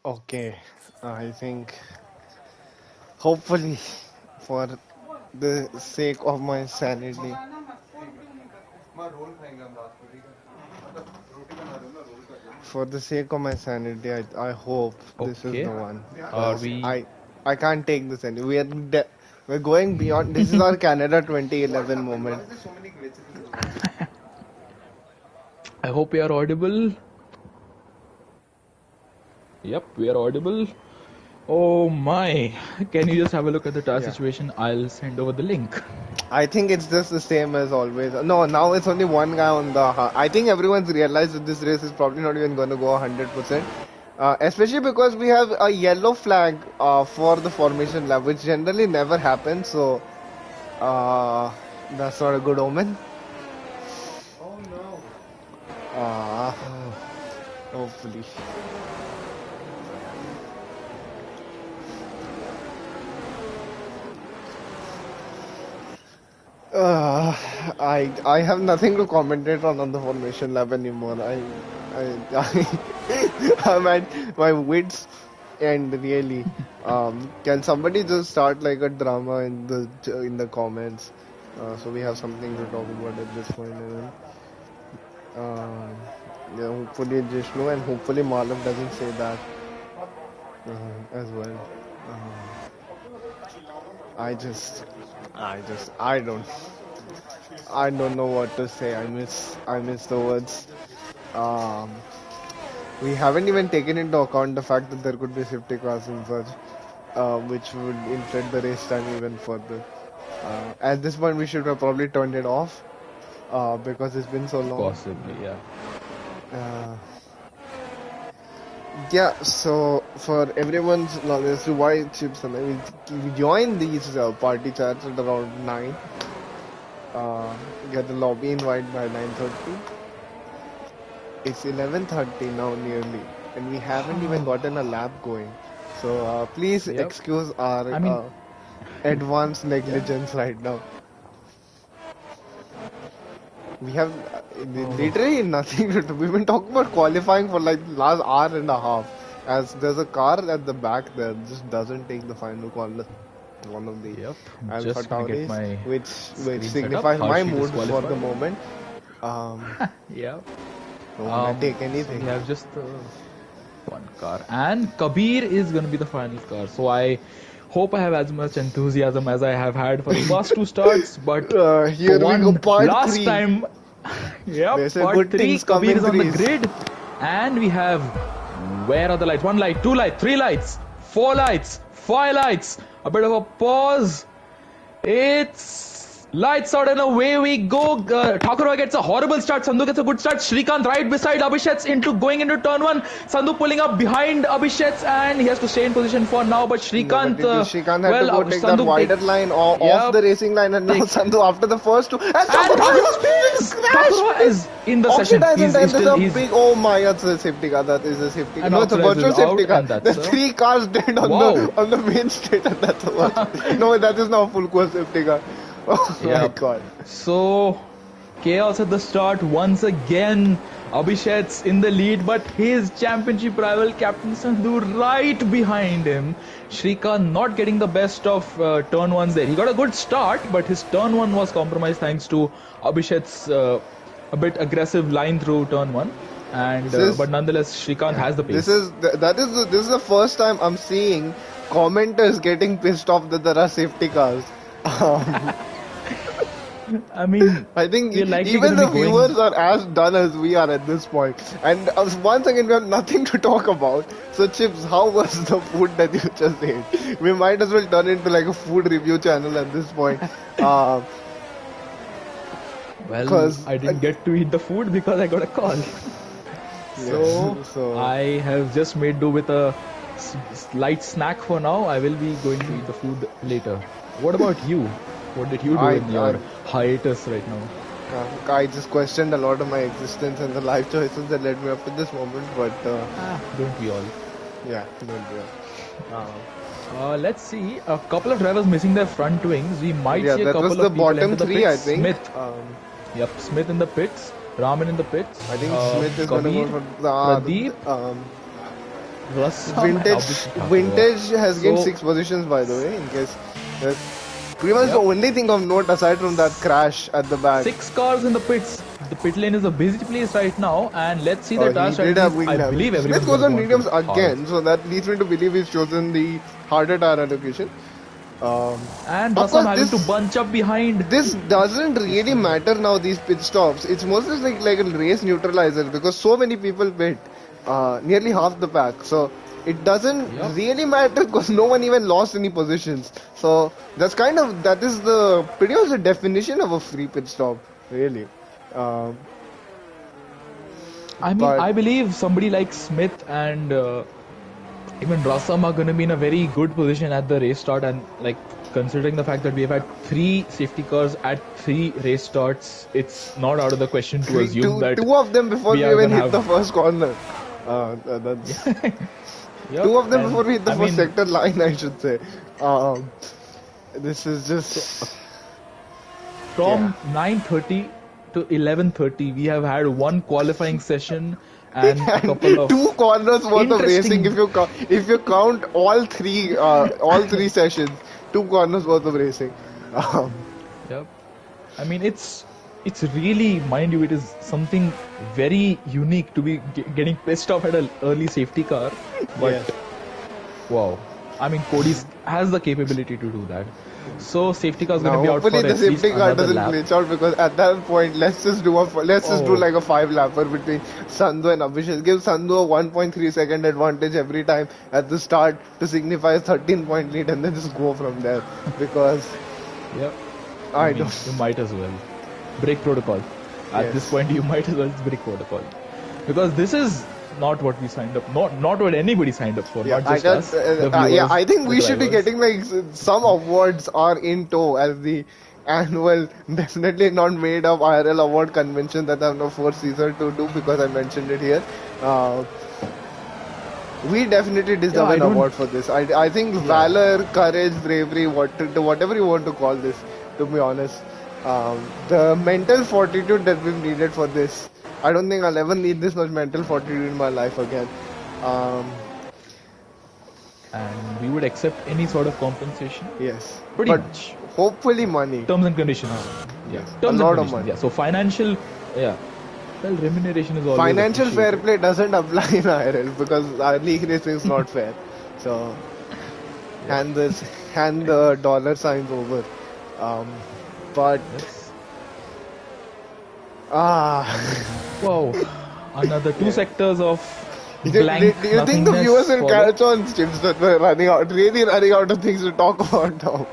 Okay, I think hopefully for the sake of my sanity. For the sake of my sanity, I hope this is Okay. the one Are because we? I can't take this anymore. We're going beyond. This is our Canada 2011 moment. I hope we are audible. Yep, we are audible. Oh my! Can you just have a look at the tire Yeah, situation? I'll send over the link. I think it's just the same as always. No, now it's only one guy on the. I think everyone's realized that this race is probably not even going to go 100%. Especially because we have a yellow flag for the formation lap, which generally never happens. So that's not a good omen. Uh, hopefully. Uh, I have nothing to commentate on the formation lab anymore. I'm at my wits end really. Can somebody just start like a drama in the comments, so we have something to talk about at this point. And then, yeah, hopefully Jishnu and hopefully Malav doesn't say that as well. I just, I don't. I don't know what to say. I miss the words. Um, we haven't even taken into account the fact that there could be safety cars and such, which would inflate the race time even further. At this point, we should have probably turned it off, because it's been so long. Possibly, yeah. Uh, yeah, so for everyone's knowledge as to why Chips and I we join these party chats at around 9. Get the lobby invite by 9:30. It's 11:30 now nearly, and we haven't even gotten a lap going. So please Yep. excuse our I mean, advanced yeah. negligence right now. We have Oh, literally nothing to do. We've been talking about qualifying for like last hour and a half. As there's a car at the back there just doesn't take the final corner. One of the yep. Alpha Just gonna get Tauris, my which screen set up. signifies my Harsh, mood for the disqualified. moment. Um, Yeah. so I take So we anything. have just one car, and Kabir is gonna be the final car. So I hope I have as much enthusiasm as I have had for the past two starts, but for Here we go, one part last 3. time, They yep, say part good three, things come Kabir in is on the threes. grid, and we have where are the lights? One light, two lights, three lights, four lights, five lights. A bit of a pause. It's lights out and away we go. Thakurova gets a horrible start. Sandhu gets a good start. Srikanth right beside Abhishek going into turn one. Sandhu pulling up behind Abhishek and he has to stay in position for now. But No, but Srikanth, Srikanth had to go take that Sandhu wider line off yep, the racing line, and now takes Sandhu after the first two, and and Thakurova spins. crash Thakurova pit. is in the session. Oxidized and He's there's still a he's big, oh my, that's a safety car. That is a safety car. and No, it's a Oxidized is virtual out safety car. and that's There's 3 cars dead wow. on the main straight, and that's a virtual. No, that is not a full course safety car. Oh my Yep. god. So chaos at the start once again. Abhishek's in the lead, but his championship rival Captain Sandhu right behind him. Shrikant not getting the best of turn ones there. He got a good start, but his turn one was compromised thanks to Abhishek's a bit aggressive line through turn one. And but nonetheless, Shrikant has the pace. This is the first time I'm seeing commenters getting pissed off that there are safety cars. I mean, I think be even the going. viewers are as done as we are at this point. And once again, we have nothing to talk about. So, Chips, how was the food that you just ate? We might as well turn into like a food review channel at this point. Well, I didn't get to eat the food because I got a call. So I have just made do with a light snack for now. I will be going to eat the food later. What about you? What did you do in your hiatus right now? I just questioned a lot of my existence and the life choices that led me up to this moment, but don't we all? Yeah, don't we all? Let's see. A couple of drivers missing their front wings. We might see a couple of people bottom enter the three, pits. I think. Smith. Yep, Smith in the pits. Raman in the pits. I think Smith is going to go Kabir, for the Pradeep, Rassam, and Vintage. Abhishek Thakur. Vintage has gained So, 6 positions, by the way, in case. Pretty much the yep. only thing of note aside from that crash at the back. 6 cars in the pits. The pit lane is a busy place right now, and let's see the He tire did have strategies. wing I damage. believe everyone's Smith goes going on to mediums go again, so that leads me to believe he's chosen the harder tire allocation. And Of Rassam course, having to bunch up behind. this doesn't really matter now, these pit stops. It's mostly like a race neutralizer because so many people pit, nearly half the pack. So it doesn't really matter because no one even lost any positions. So that is the pretty much the definition of a free pit stop, really. I mean, I believe somebody like Smith and even Rassam are going to be in a very good position at the race start, and like considering the fact that we have had 3 safety cars at 3 race starts, it's not out of the question to assume that two of them before we even hit the first corner. That's Yep. 2 of them before we hit the first sector line, I should say. This is just from 9:30 to 11:30. We have had 1 qualifying session and a couple of 2 corners worth of racing. If you count all 3 sessions, 2 corners worth of racing. Yep. I mean, it's really, mind you, it is something very unique to be getting pissed off at an early safety car. But wow, I mean, Cody has the capability to do that. So safety car is going to be out for at least another lap. Hopefully the safety car doesn't glitch out, because at that point, let's just do like a 5-lapper between Sandhu and Abhishek. Give Sandhu a 1.3 second advantage every time at the start to signify a 13-point lead, and then just go from there. Because you might as well break protocol. At this point, you might as well break protocol, because this is not what we signed up. Not what anybody signed up for. Not just us. I think we should be getting like some awards are in tow as the annual, definitely not made up IRL award convention that I have no foreseason to do, because I mentioned it here. We definitely deserve an award for this. I think valor, courage, bravery, whatever you want to call this, to be honest. The mental fortitude that we've needed for this, I don't think I'll ever need this much mental fortitude in my life again. And we would accept any sort of compensation. Yes. Pretty much. Hopefully money. Terms and conditions. A lot of money. So financial, well, remuneration is always financial fair play doesn't apply in IRL because our league racing is not fair. So, and the dollar signs over. But wow, another 2 sectors of blank. Do you think the viewers will catch on, Chips, that we're running out of things to talk about now?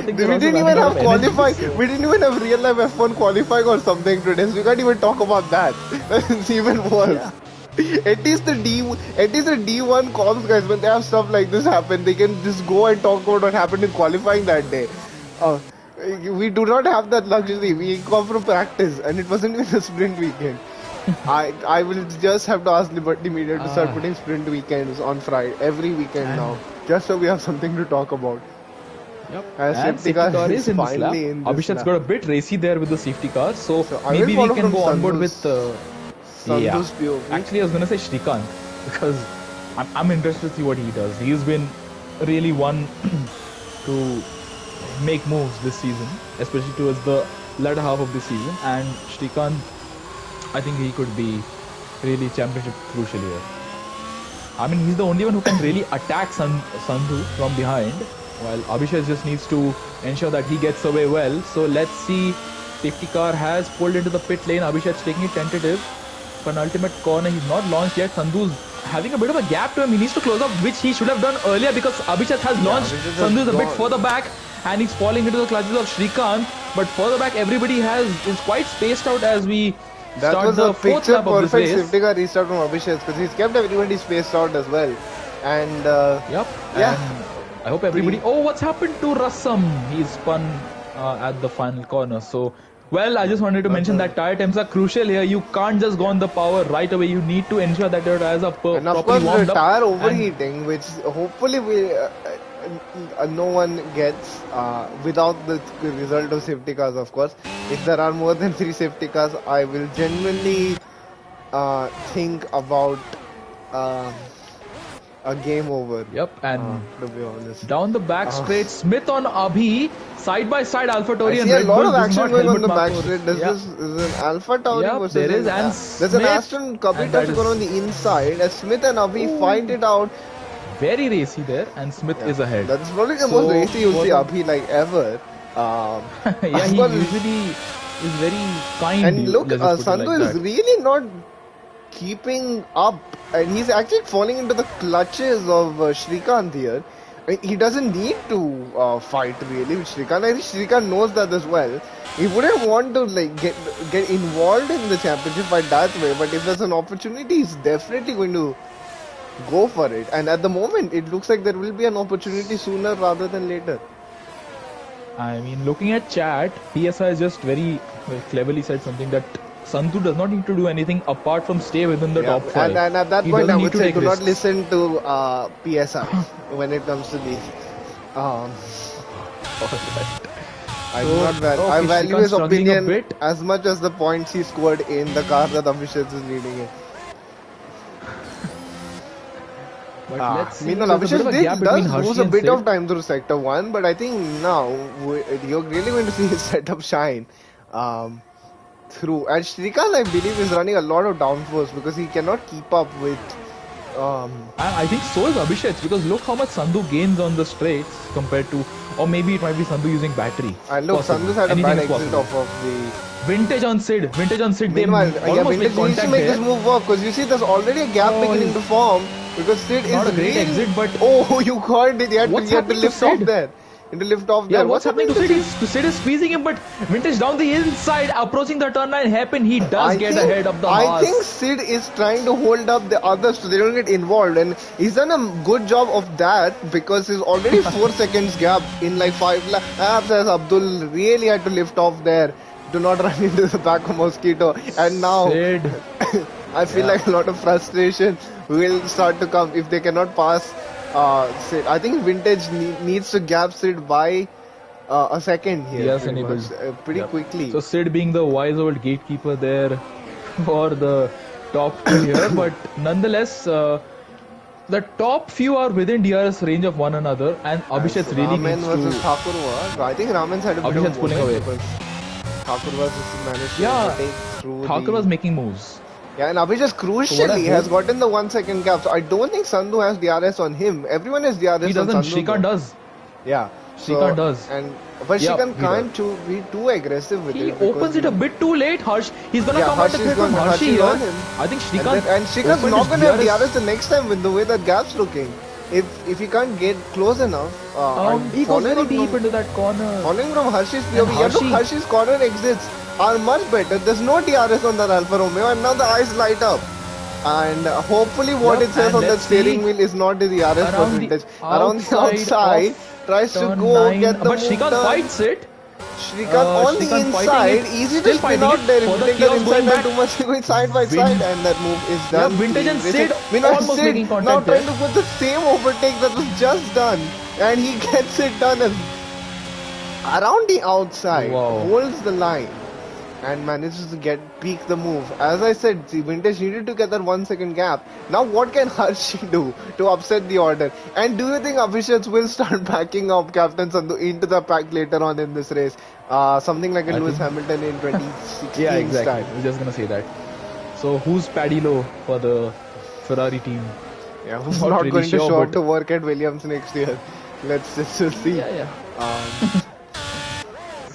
We didn't even have qualifying. We didn't even have real life F1 qualifying or something today, so we can't even talk about that. It's even worse. At least the D1 comms guys, when they have stuff like this happen, they can just go and talk about what happened in qualifying that day. We do not have that luxury. We come from practice, and it wasn't even a sprint weekend. I will just have to ask Liberty Media to start putting sprint weekends on Friday every weekend now, just so we have something to talk about. Yep. And safety car is in this lap. Abhishek's got a bit racy there with the safety car, so maybe we can go on board with Actually, I was gonna say Shrikant, because I'm interested to see what he does. He's been really one to make moves this season, especially towards the latter half of the season, and Shrikant, I think he could be really championship crucial here. I mean, he's the only one who can really attack Sandhu from behind, while Abhishek just needs to ensure that he gets away well. So let's see. Safety car has pulled into the pit lane. Abhishek's taking it tentative. Penultimate corner, he's not launched yet. Sandhu's having a bit of a gap to him. He needs to close up, which he should have done earlier, because Abhishek has launched. Sandhu's a bit further back, and he's falling into the clutches of Shrikant. But further back, everybody is quite spaced out as we start the fourth lap of this race. That was a picture-perfect safety car restart from Abhishek, because he's kept everybody spaced out as well. And and I hope everybody. Oh, what's happened to Rassam? He's spun at the final corner. So, well, I just wanted to mention that tire temps are crucial here. You can't just go on the power right away. You need to ensure that your tires are properly warmed up. And of course, the tire overheating, which hopefully no one gets without the result of safety cars, of course. If there are more than 3 safety cars, I will genuinely think about uh, a game over. Yep, and To be honest. down the back straight, Smith on Abhi, side by side Alpha I Tauri and see a Red lot Bull. of This is action not going on helmet the back markers. straight. This Yeah. is an Alpha Tauri Yep, versus there is, and there's an Smith, Aston Kabita and that to go on is the inside. As Smith and Abhi Ooh. fight it out. very racy there, and Smith is ahead. That's probably the So, most racy you'll for see the- Abhi like ever. Yeah, he well, usually is very kind. and look, let's just put it Sandhu like is that. really not keeping up, and he's actually falling into the clutches of Shrikant here. I mean, he doesn't need to fight really with Shrikant. I think Shrikant knows that as well. He wouldn't want to like get involved in the championship fight that way, but if there's an opportunity, he's definitely going to go for it. And at the moment, it looks like there will be an opportunity sooner rather than later. I mean, looking at chat, PSI has just very cleverly said something that Sandhu does not need to do anything apart from stay within the top 5. And at that He point, doesn't I need would to say take do not risks. listen to PSI when it comes to these. I do not I okay, value Shrikant his struggling a opinion bit. as much as the points he scored in the car that Abhishek is leading in. But let's see. Meanwhile, There's a bit of a gap Abhishek between does Hershey lose a and bit Sid. of time through sector 1, but I think now you're really going to see his setup shine through. And Shrikant, I believe, is running a lot of downforce because he cannot keep up with. And I think so is Abhishek, because look how much Sandhu gains on the straights compared to, or maybe it might be Sandhu using battery. And look, Possible. Sandhu's had a Anything bad is exit possible. off of the. Vintage on Sid. Meanwhile, They yeah, almost Vintage make needs to contact make there. this move work because you see there's already a gap Oh, beginning to form because Sid not is a great really. exit, but Oh, you caught it. What's He had to happening to lift off Sid? there. He had to lift off Yeah, there. what's happening to Sid? Sid is squeezing him, but Vintage down the inside, approaching the turn line hairpin. He does get ahead of the I Haas. think Sid is trying to hold up the others so they don't get involved, and he's done a good job of that because he's already 4 seconds gap in like 5 laps. As Abdul really had to lift off there to not run into the back of Mosquito, and now Sid. I feel like a lot of frustration will start to come if they cannot pass Sid. I think Vintage needs to gap Sid by a second here. Yes, pretty enabled. much, pretty quickly. So Sid being the wise old gatekeeper there for the top 2 here, but nonetheless, the top few are within DRS range of one another, and Abhishek really Raman needs versus to. Thakur. I think Raman's had a bit Abhishek's of pulling away. because Thakur was managed to Yeah, overtake through Thakur was making moves. Yeah, and Abhishek crucially has gotten the 1 second gap. So I don't think Sandhu has DRS on him. Everyone has DRS He doesn't. on Sandhu. Shrikant does. Yeah. Shrikant does. But Yeah, Shrikant he can't be too aggressive with He it. opens it a bit too late. He's gonna come out the threat from Hershey Harshi's here. on him. I think Shrikant. And Shrikant's opened not his going to have DRS. DRS the next time with the way that gap's looking. If he can't get close enough, He goes very deep into that corner. Following from Hershey's POV, yeah, look, Hershey's corner exits are much better. There's no DRS on that Alfa Romeo, and now the eyes light up. And hopefully what it says on that steering wheel is not the DRS for Vintage. Around the outside, tries to go get the But move Shrikant done. fights it. Shrikant on the Shrikant inside, it, easy to still spin fighting out it there. for If the you take that chaos inside going and back. too much going side by side, and that move is done. Yeah, Vintage and Sid Meanwhile, almost Sid making now contact trying there. to put the same overtake that was just done, and he gets it done as around the outside, holds the line, and manages to peak the move. As I said, see, Vintage needed to get that 1 second gap. Now what can Hershey do to upset the order? And do you think Abhishek will start backing up Captain Sandhu into the pack later on in this race? Something like a Lewis Hamilton in 2016 Yeah, exactly. style. I was just gonna say that. So who's Paddy Lowe for the Ferrari team? Yeah, who's Not not really going to sure, show up but- to work at Williams next year? Let's just see. Yeah.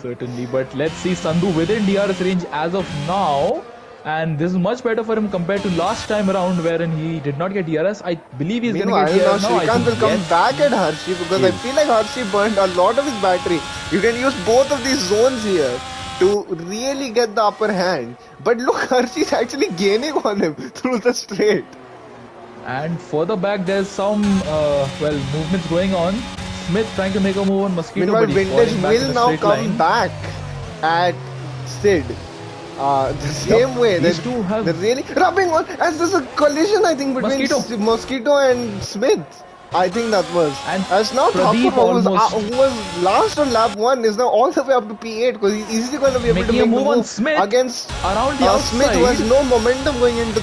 Certainly, but let's see Sandhu within DRS range as of now, and this is much better for him compared to last time around wherein he did not get DRS. I believe he's going to get Meanwhile, DRS now now. I Shrikant think will come yes. back at Hershey because I feel like Hershey burned a lot of his battery. You can use both of these zones here to really get the upper hand. But look, Hershey's actually gaining on him through the straight. And further back, there's some movements going on. Smith trying to make a move on Mosquito. Meanwhile, but he's Vintage falling back in will a now straight come line. back at Sid. The same way. These two have they're really rubbing on. As there's a collision, I think, between Mosquito. Mosquito and Smith. I think that was. And As now Thakur, Pradeep almost who was last on lap 1, is now all the way up to P8 because he's easily going to be able to making a make the move on move Smith against around the Smith, who has outside. no momentum going into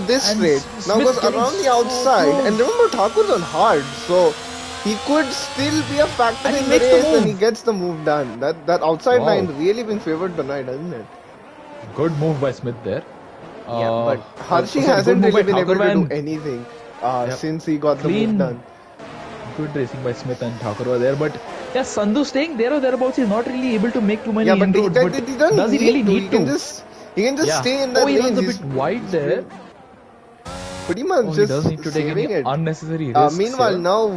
this And straight. Now Smith goes getting around the so outside, and close. remember Thakur's on hard, so he could still be a factor And he in the makes the race, and he move. gets the move done. That outside Wow. line really been favored tonight, hasn't it? Good move by Smith there. Yeah, but Hershey Sorry, hasn't good move really by been able to do Thakur. anything Yep. since he got the Clean. move done. Good racing by Smith and Thakur were there, but yeah, Sandhu staying there or thereabouts. He's not really able to make too many Yeah, but inroads. But he doesn't does he really need to. need to? He can just Yeah. stay in that Oh, he runs range. a bit wide there. Pretty much Oh, he just does need to take any saving it. unnecessary risks. Meanwhile, here. now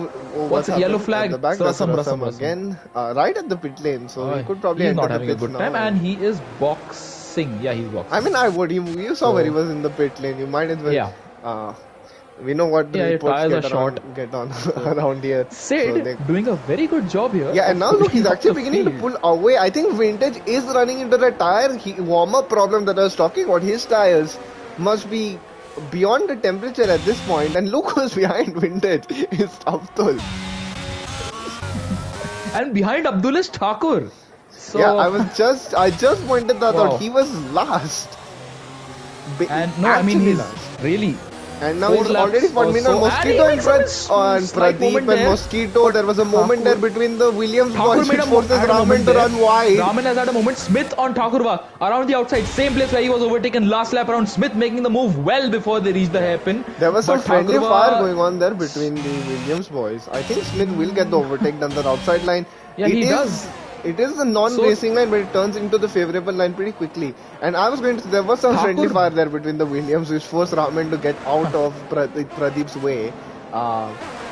What's a yellow flag? At the back, that's Rasam, Rasam Rasam. again, right at the pit lane. So he could probably he's enter not the having a pits good now. time, and he is boxing. Yeah, he's boxing. I mean, I would. You saw where he was in the pit lane. You might as well. Yeah. We know what the Yeah, reports tires are get short. get on around here. Sid doing a very good job here. Yeah, and now look, he's off actually the beginning to field. pull away. I think Vintage is running into the tire warm-up problem that I was talking about. His tires must be beyond the temperature at this point. And look who's behind Vintage. It's Abdul. And behind Abdul is Thakur. So, Yeah, I just pointed that Wow. out. He was last. And no, I mean Actually he's last. really. And now 4 he's already laps fought or Mosquito so. And he and makes a slight Pradeep moment and there. Mosquito. There was a moment there between the Williams Thakur boys made which a forces had a Raman moment to there. run wide. Raman has had a moment. Smith on Thakurva around the outside, same place where he was overtaken last lap around. Smith making the move well before they reached the hairpin. There was some But friendly Thakurva- fire going on there between the Williams boys. I think Smith will get the overtake on the outside line. Yeah, he does. It is a non-racing line, but it turns into the favourable line pretty quickly. And I was going to say, there was some Thakur- friendly fire there between the Williams, which forced Raman to get out of Pradeep's way.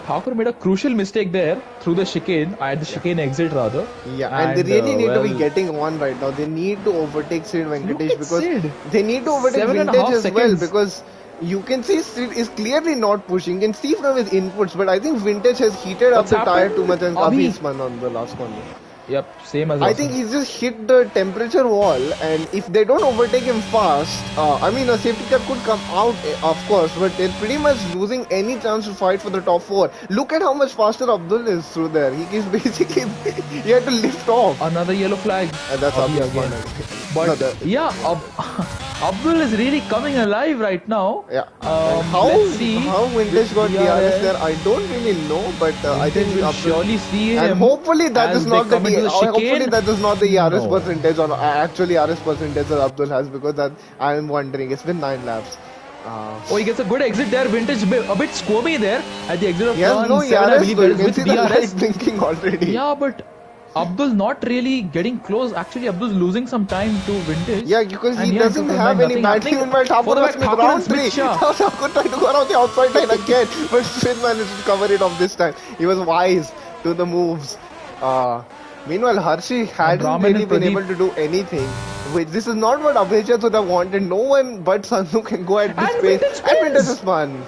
Thakur made a crucial mistake there through the chicane, at the chicane exit rather. Yeah, and they really need to be well, getting on right now. They need to overtake Sid Look Venkatesh at because Sid. they need to overtake 7.5 Vintage as well seconds. because you can see Sid is clearly not pushing. You can see from his inputs, but I think Vintage has heated up What's the tire happened? too much and Abhi. Abhi spun on the last corner. Yep, same as I last think time. he's just hit the temperature wall, and if they don't overtake him fast, I mean, a safety car could come out, of course, but they're pretty much losing any chance to fight for the top 4. Look at how much faster Abdul is through there. He is basically, he had to lift off. Another yellow flag. And that's Abhi Abdul again. again. But yeah, Abdul is really coming alive right now. Yeah. Let's see. How Vintage got DRS there, I don't really know, but I think we'll Abdul, surely see him. and hopefully that as is not they come into hopefully chicane. that is not the ERS No. percentage or actually ERS percentage that Abdul has, because that I am wondering. It's been 9 laps. Oh, he gets a good exit there. Vintage a bit squirmy there at the exit of He has turn no 7, I ERS believe though. that You is can with see the DRS. light blinking already. Yeah, but Abdul not really getting close. Actually, Abdul's losing some time to Vintage. Yeah, because And he yeah, doesn't to have any nothing battery. happening. Meanwhile, Thakur For the was back, Smith Thakur round and Smith 3. Shah. Thakur tried to go around the outside line again, but Smith managed to cover it off this time. He was wise to the moves. Meanwhile, Hershey hadn't Raman really and been Pradeep. able to do anything. Which this is not what Abhijit would have wanted. No one but Sandhu can go at this And pace. Vintage And Vintage wins. is fun.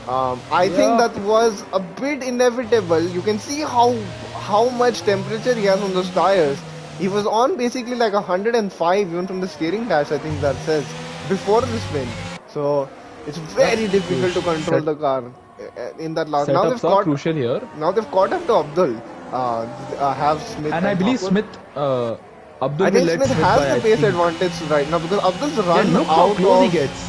I think that was a bit inevitable. You can see how much temperature he has on those tires. He was on basically like 105 even from the steering dash, I think that says, before the spin. So it's very difficult to control the car in that last. Now they've Setups are caught. crucial here. Now they've caught up to Abdul. Have Smith And I believe Thakur. Smith, Abdul I will think let Smith Smith has by, the I pace think. advantage right now because Abdul's Yeah, run look how out close he of gets.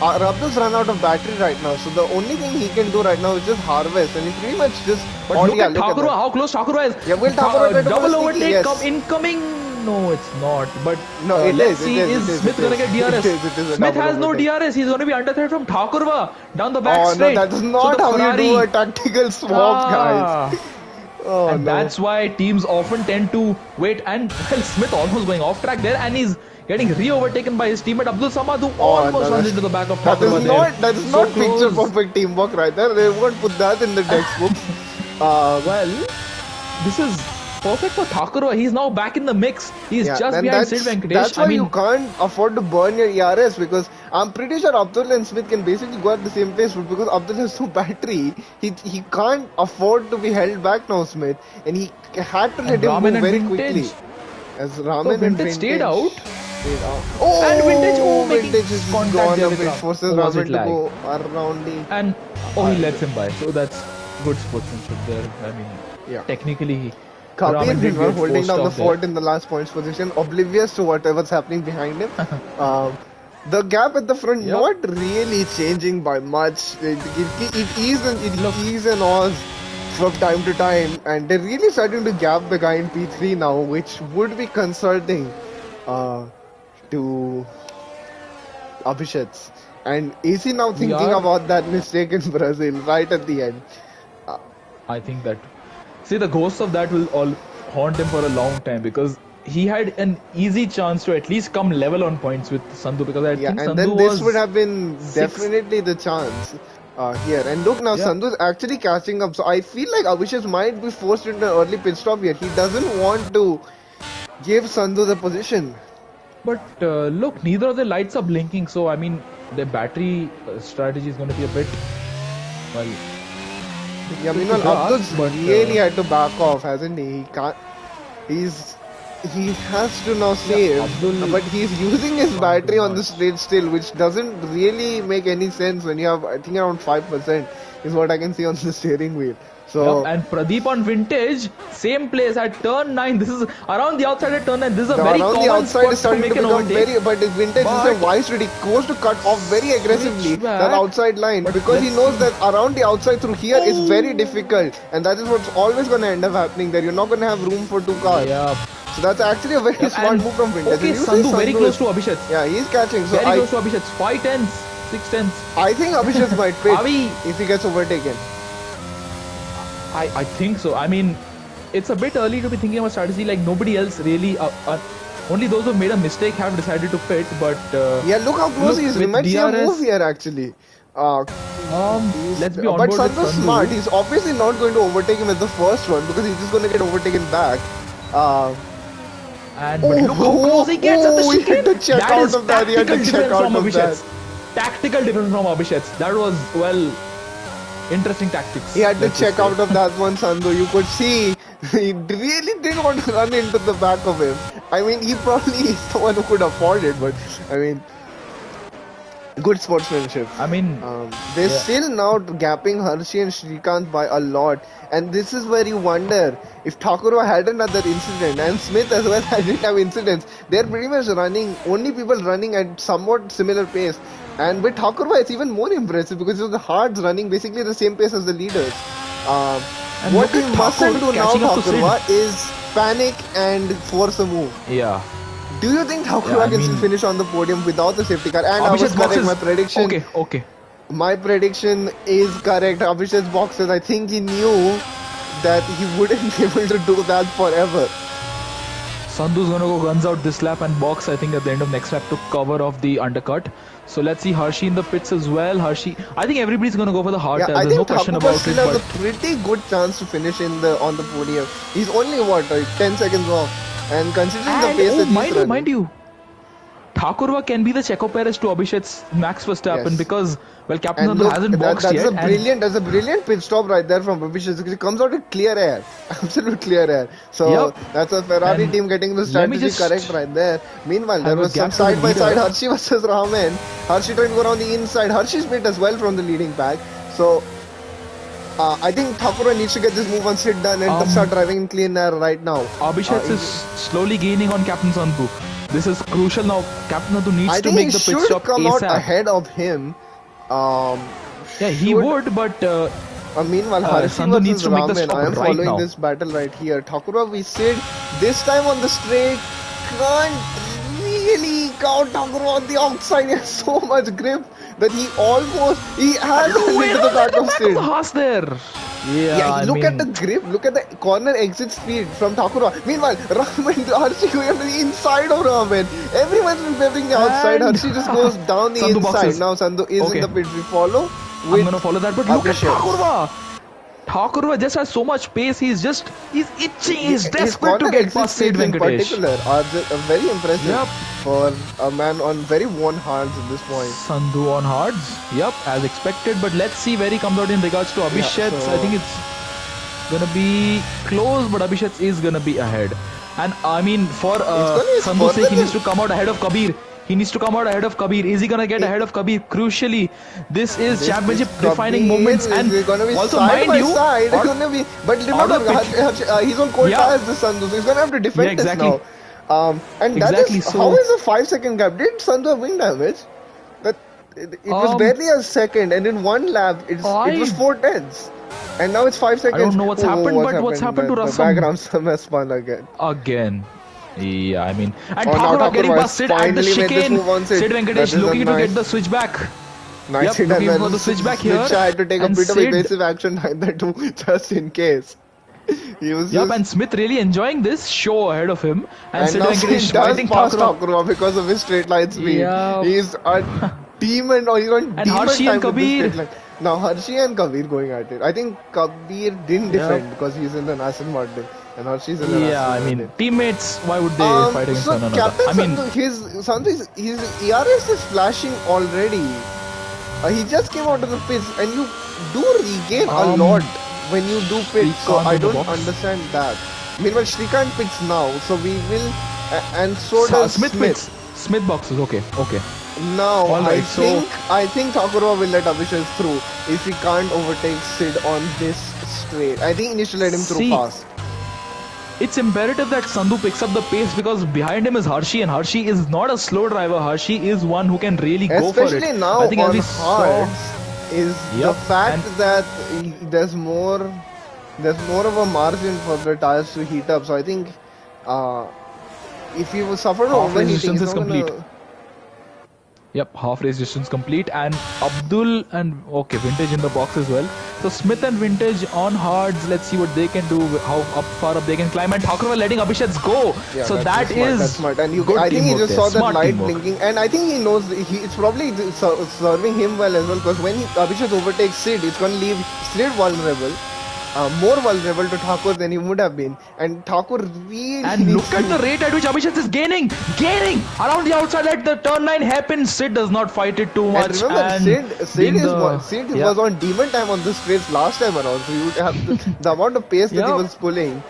Abdul's run out of battery right now. So the only thing he can do right now is just harvest, and he pretty much just. But oh, look yeah, at look at Thakurva, that. how close Thakurva is. Yeah, will Thakurva try to double go overtake sneaky? Yes. come incoming. No, it's not. But No, it let's is, see, it is, is it is, Smith it gonna is. get DRS? It is a Smith double has no overtake. DRS. He's gonna be under threat from Thakurva down the back Oh straight. no, that is So not the how Ferrari, you do a tactical swap, guys. Oh and no. that's why teams often tend to wait. And well, Smith almost going off track there, and he's getting re-overtaken by his teammate Abdul Samad, who almost runs into the back of that Thakurva is there. not that is So not picture close. perfect teamwork right there. They won't put that in the textbooks. Well, this is perfect for Thakurva. He's now back in the mix. He's just then behind Sid Venkatesh. that's why I mean, you can't afford to burn your ERS because I'm pretty sure Abdul and Smith can basically go at the same pace, but because Abdul has no battery, he can't afford to be held back now, Smith, and he had to let him Raman move and very Vintage. quickly. As Raman So and Vintage stayed out. Oh, And Vintage, making Vintage is contact gone there a with bit, Ram. forces Or was Raman it to lag? go around the. And he lets him by. So that's Good sportsmanship there. I mean, Yeah. technically, Kabir Raman did Bhimar get holding forced down the off there. fort in the last points position, oblivious to whatever's happening behind him. The gap at the front Yep. not really changing by much. It is and awes from time to time, and they're really starting to gap behind P3 now, which would be consulting to Abhishek's. And is he now We thinking are. about that mistake in Brazil right at the end? I think that. See, the ghosts of that will all haunt him for a long time because he had an easy chance to at least come level on points with Sandhu because I Yeah, think and Sandhu then this was would have been six. definitely the chance here. And look now, Yeah, Sandhu's actually catching up. So I feel like Abhishek might be forced into an early pit stop here. He doesn't want to give Sandhu the position. but look, neither of the lights are blinking, so I mean, the battery strategy is going to be a bit well. Yeah, difficult to meanwhile, grasp, Abdul's but really had to back off, hasn't he? He can't. He has to now save, Abdul but he's using his can't battery do on the much. straight still, which doesn't really make any sense when you have, I think, around 5% is what I can see on the steering wheel. So, Yep, and Pradeep on vintage, same place at turn 9. This is around the outside at turn 9. This is a very around the common outside spot is to starting make to an become overtake. very, but Vintage is a But wise ready. He goes to cut off very aggressively that Switchback. outside line But because he let's knows see. that around the outside through here is very Oh. difficult, and that is what's always going to end up happening there. You're not going to have room for two cars. Yep. So that's actually a very Yep. smart And move from Vintage. okay, And you see Sandhu very Sandhu close is, to Abhishek. yeah, he's catching. So Very close to Abhishek. 5 tenths, 6 tenths. I think Abhishek might pit Are we? if he gets overtaken. I think so. I mean, it's a bit early to be thinking about strategy. Like nobody else really. Only those who made a mistake have decided to pit. But Yeah, look how close look, he is. We with might see a DRS, move here actually. Uh, let's be on But board with Sandhu's Sandhu. smart. He's obviously not going to overtake him at the first one because he's just going to get overtaken back. Uh, And but look how close he gets at the he chicane. had to check That out is of that. He had tactical to check difference out from of that. Abhishek's. Tactical difference from Abhishek's. That was well, interesting tactics. He had to let's check just say. out of that one, Sandhu. You could see he really didn't want to run into the back of him. I mean, he probably is the one who could afford it, but I mean, good sportsmanship. I mean, They're yeah. still now gapping Hershey and Shrikant by a lot. And this is where you wonder if Thakurva had another incident and Smith as well didn't have incidents. They're pretty much running, only people running at somewhat similar pace. And with Thakurva, it's even more impressive because the Hards running basically the same pace as the leaders. And What look he at mustn't Thakur do now, catching up to Sid. Thakurva, is panic and force a move. Yeah. Do you think Thakurva Yeah, I can still mean- finish on the podium without the safety car? And I was Abhishek's correct, boxes. my prediction. Okay. My prediction is correct. Abhishek's boxes. I think he knew that he wouldn't be able to do that forever. Sandhu's gonna go guns out this lap and box, I think, at the end of next lap to cover off the undercut. So let's see Hershey in the pits as well. Hershey, I think everybody's gonna go for the hard Yeah, tire. I There's no think question Thakurva about still it. has But a pretty good chance to finish on the podium. He's only what, like 10 seconds off, and considering the pace that he's running, mind you, Thakurva can be the Checo Perez to Abhishek's Max Verstappen Yes. because well, Captain and Sandhu look, hasn't boxed that's yet. that's a brilliant pit stop right there from Abhishek because he comes out with clear air, absolute clear air. So Yep. that's a Ferrari And team getting the let me strategy just correct right there. Meanwhile, there have a was some gap to the side by side leader. Hershey versus Rahman. Hershey trying to go around the inside. Hershey's pit as well from the leading pack. So I think Thakurva needs to get this move on sit done and start driving in clean air right now. Abhishek is slowly gaining on Captain Sandhu. This is crucial now. Captain Sandhu needs I to think make he the pit should stop come out ASAP. ahead of him. Yeah, he should- would, but Meanwhile, Hershey Sandhu needs versus to make the Rahman. stop I am right following now. this battle right here. Thakurva we sit this time on the straight. Can't really count Thakurva on the outside. He has so much grip that he has run into the back of Sid. the Haas there. Yeah, look at the grip, look at the corner exit speed from Thakurva. Meanwhile, Rahman, Hershey going to the inside of Rahman. Everyone's been favoring the outside. And- Hershey just goes down the Sandhu inside. boxes. Now Sandhu is Okay. in the pit. We follow. I'm gonna follow that, but look at Abhishek. Thakurva. Thakurva just has so much pace. He's itching. He's His desperate to corner get exit past Sid speeds in Venkatesh. particular are very impressive Yep. for a man on very worn hands at this point. Sandhu on hards. Yep, as expected. But let's see where he comes out in regards to Abhishek. so- I think it's gonna be close, but Abhishek is gonna be ahead. And I mean, for It's gonna be Sandhu's further sake, he needs than to come out ahead of Kabir. He needs to come out ahead of Kabir. Is he gonna get ahead of Kabir? Crucially, this is this is championship defining Kabir. moments. And Is gonna be also, side mind by you, side. It's out, gonna be. But out remember, of pitch. he's on cold Yeah, tires. This Sandhu, so he's gonna have to yeah, defend this exactly. now. And that Exactly. is how So, is a 5 second gap? Did Sandhu have wing damage? That it was um, barely a second, and in one lap, it was I 4 tenths. And now it's 5 seconds. I don't know what's happened, but what's happened to The Rasam background has spun again. again? Yeah, I mean, and Oh, now Thakur getting Thakur past Sid at the finally made this chicane. move on Sid. Sid That Venkatesh is a looking to nice, get the switch back. nice Yep, hit as looking for well. the switch back here. Smith had to take a And bit of Sid, evasive action either too, just in case. He was yep, just... and Smith really enjoying this show ahead of him. And Sid now Sid Venkatesh does fighting pass Thakur. Thakur because of his straight line speed. Yeah. He's a demon, or he's on And demon Harshi time and with this Kabir. straight line. Now Harshi and Kabir going at it. I think Kabir didn't defend because he's in an Aston Martin. And Harshi's in an Yeah, I Aston mean, Martin. teammates, why would they fight against So one another? Captain I mean, Sandhu, his ERS is flashing already. He just came out of the pits, and you do regain a lot when you do pits. So Shrikant I in the don't box. understand that. Meanwhile, Shrikant pits now, so we will, and so does Smith pits. Smith boxes, okay. Now Alright, I think Thakurva will let Abhishek through if he can't overtake Sid on this straight. I think he should let him through fast. It's imperative that Sandhu picks up the pace because behind him is Harshi, and Harshi is not a slow driver. Harshi is one who can really go for it. Especially now I think on as we hards is the fact that there's more of a margin for the tires to heat up. So I think if you suffer from half race overheating, distance it's is not complete. gonna... Yep, half race distance complete, and Abdul and okay, Vintage in the box as well. So Smith and Vintage on hards. Let's see what they can do, how far up they can climb. And Thakur letting Abhishek go. Yeah, so that's smart. And I think he just saw that light blinking, and I think he knows it's probably serving him well as well, because when Abhishek overtakes Sid, it's going to leave Sid vulnerable. More vulnerable to Thakur than he would have been, and Thakur really and look at the rate at which Abhishek is gaining around the outside. Let the turn line happen. Sid does not fight it too much. And remember, Sid was on demon time on this race last time around, so you would have the amount of pace that he was pulling.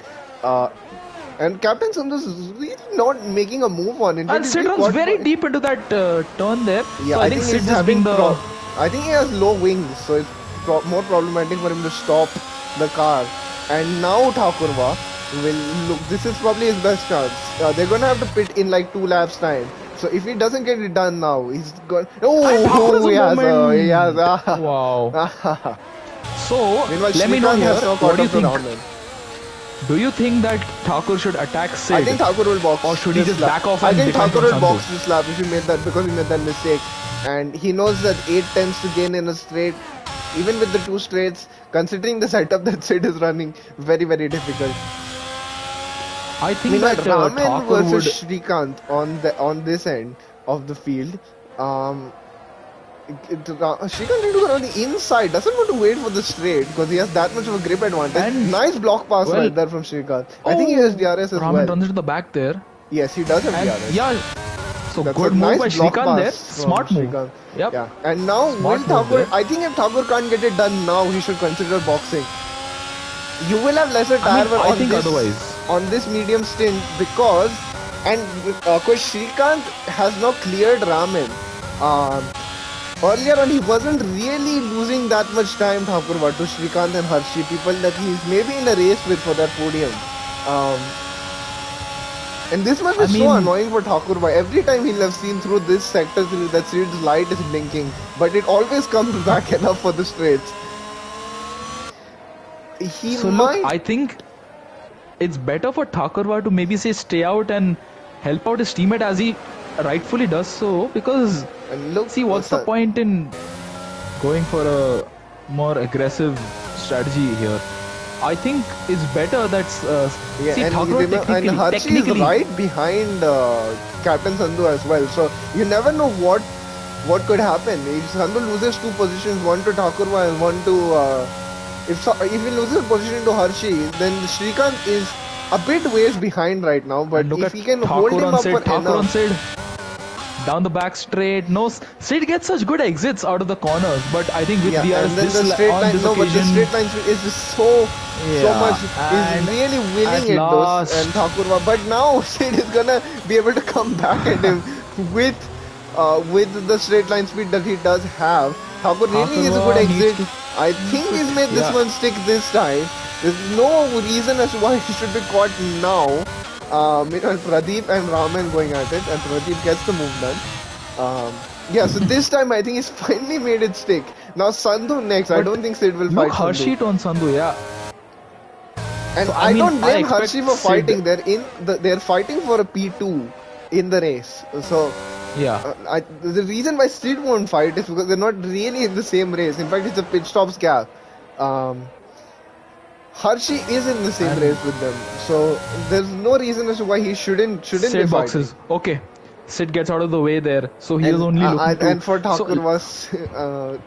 And Captain Sandhu is really not making a move on it. And Sid runs very deep into that turn there. Yeah, so I think Sid just being the... I think he has low wings, so it's more problematic for him to stop the car. And now Thakurva will look. This is probably his best chance. They're gonna have to pit in like 2 laps time. So if he doesn't get it done now, he's gone. He has. Wow. So meanwhile, let me know here. What do you think? Rahman. Do you think that Thakur should attack Sid? I think Thakur will box. Or should he just back off? I think Thakur will box this lap if he made that, because he made that mistake, and he knows that 8 tends to gain in a straight. Even with the 2 straights, considering the setup that Sid is running, very difficult. I think that Raman Thakur versus would... Shrikant on this end of the field. Shrikant need to go on the inside. Doesn't want to wait for the straight because he has that much of a grip advantage. And nice block pass right there from Shrikant. I think he has DRS as Raman runs into the back there. Yes, he does have DRS. Yeah. So that's good move by Shrikant there. Smart move. Shrikant. Yep. Yeah. And now will Thakur, I think if Thakur can't get it done now, he should consider boxing. You will have lesser tire on this medium stint because, and of course Shrikant has now cleared Raman. Earlier on he wasn't really losing that much time, Thakurva, to Shrikant and Harshi, people that he's maybe in a race with for that podium. And this must be so annoying for Thakurva. Every time he'll have seen through this sector that Sid's light is blinking, but it always comes back enough for the straights. Look, I think it's better for Thakurva to maybe say stay out and help out his teammate as he rightfully does so, because see what's the point in going for a more aggressive strategy here. I think it's better that and Harshi is right behind Captain Sandhu as well, so you never know what could happen. If Sandhu loses 2 positions, one to Thakurva and one to if he loses position to Harshi, then Shrikant is a bit ways behind right now, but if he can hold him up for enough. Down the back straight. No, Sid gets such good exits out of the corners, but I think with Yeah, and DRS then this the straight on line. this No, but the occasion, straight line is just so much. yeah, Is and really at winning it those and last, Thakurva. But now Sid is gonna be able to come back at him with the straight line speed that he does have. Thakur really is a good Thakurva needs exit. to I think keep it. he's made this Yeah, one stick this time. There's no reason as to why he should be caught now. Pradeep and Raman going at it, and Pradeep gets the move done. Yeah, so this time I think he's finally made it stick. Now Sandhu next. I but don't think Sid will look, fight Sandhu. Harshit on Sandhu. Yeah, And so I mean, don't I blame expect Harshi for Sid. fighting. They're fighting for a P2 in the race. So Yeah, the reason why Sid won't fight is because they're not really in the same race. In fact, it's a pit stops gap. Hershey is in the same and race with them, so there's no reason as to why he shouldn't be Sid fighting. boxes. Okay, Sid gets out of the way there, so he is only looking to. And for So Thakurva's